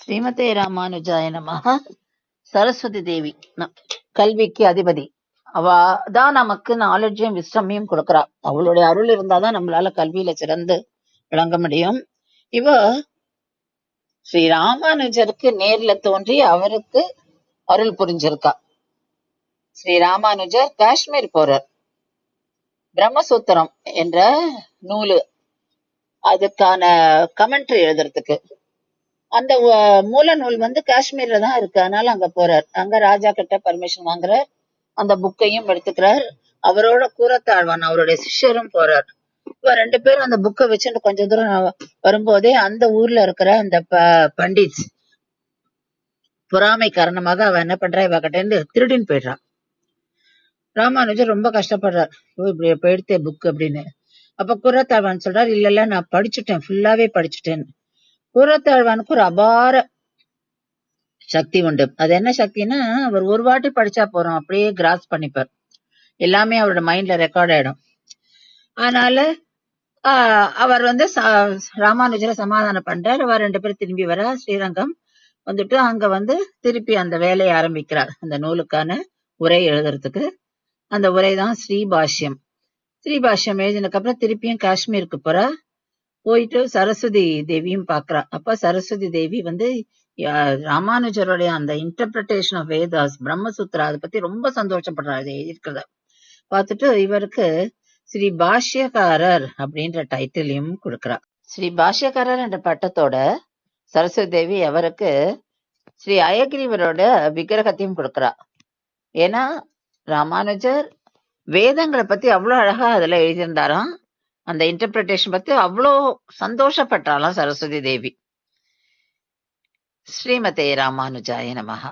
ஸ்ரீமதே ராமானுஜாய நமஹ. சரஸ்வதி தேவி கல்விக்கு அதிபதி. அவ தான் நமக்கு நாலேஜையும் விஸ்டமையும் கொடுக்கறா. அவளுடைய அருள் இருந்தாதான் நம்மளால கல்வியில சிறந்து விளங்க முடியும். இவ ஸ்ரீ ராமானுஜருக்கு நேர்ல தோன்றி அவருக்கு அருள் புரிஞ்சிருக்கா. ஸ்ரீ ராமானுஜர் காஷ்மீர் போறார். பிரம்மசூத்திரம் என்ற நூலு அதுக்கான கமெண்ட்ரி எழுதுறதுக்கு. அந்த மூல நூல் காஷ்மீர்ல தான் இருக்கு. அதனால அங்க போறார். அங்க ராஜா கிட்ட பர்மிஷன் வாங்குறார். அந்த புக்கையும் எடுத்துக்கிறார். அவரோட கூரத்தாழ்வான் அவருடைய சிஷ்யரும் போறார். இப்ப 2 பேரும் அந்த புக்கை வச்சுட்டு கொஞ்ச தூரம் வரும்போதே அந்த ஊர்ல இருக்கிற அந்த பண்டிட்ஸ் பொறாமை காரணமாக அவ என்ன பண்றா, இவ கிட்ட இருந்து திருடின்னு போயிடுறான். ராமானுஜர் ரொம்ப கஷ்டப்படுறார். இப்படி போயிடுத்தே புக் அப்படின்னு. அப்ப கூரத்தாழ்வான் சொல்றாரு, இல்ல நான் படிச்சுட்டேன், ஃபுல்லாவே படிச்சுட்டேன். கூரத்தாழ்வானுக்கு ஒரு அபார சக்தி உண்டு. அது என்ன சக்தின்னா, அவர் ஒரு வாட்டி படிச்சா போறோம், அப்படியே கிராஸ் பண்ணிப்பார். எல்லாமே அவரோட மைண்ட்ல ரெக்கார்ட் ஆயிடும். அதனால அவர் ராமானுஜரை சமாதானம் பண்றார். அவர் 2 பேரும் திரும்பி வர ஸ்ரீரங்கம் வந்துட்டு அங்க திருப்பி அந்த வேலையை ஆரம்பிக்கிறார். அந்த நூலுக்கான உரை எழுதுறதுக்கு. அந்த உரைதான் ஸ்ரீபாஷ்யம். ஸ்ரீபாஷ்யம் எழுதினதுக்கு அப்புறம் திருப்பியும் காஷ்மீருக்கு போறா. போயிட்டு சரஸ்வதி தேவியும் பாக்குறா. அப்ப சரஸ்வதி தேவி ராமானுஜருடைய அந்த இன்டர்பிரேஷன் ஆஃப் வேதாஸ், பிரம்மசூத்ரா, அதை பத்தி ரொம்ப சந்தோஷப்படுறாரு இருக்கிறத பார்த்துட்டு இவருக்கு ஸ்ரீ பாஷ்யக்காரர் அப்படின்ற டைட்டிலையும் கொடுக்கிறா. ஸ்ரீ பாஷ்யக்காரர் என்ற பட்டத்தோட சரஸ்வதி தேவி அவருக்கு ஸ்ரீ அயக்ரீவரோட விக்கிரகத்தையும் கொடுக்கிறா. ஏன்னா ராமானுஜர் வேதங்களை பத்தி அவ்வளவு அழகா அதுல எழுதியிருந்தாராம். அந்த இன்டர்பிரேஷன் பத்தி அவ்வளோ சந்தோஷப்பட்டாலாம் சரஸ்வதி தேவி. ஸ்ரீமதே ராமானுஜாய நமஹ.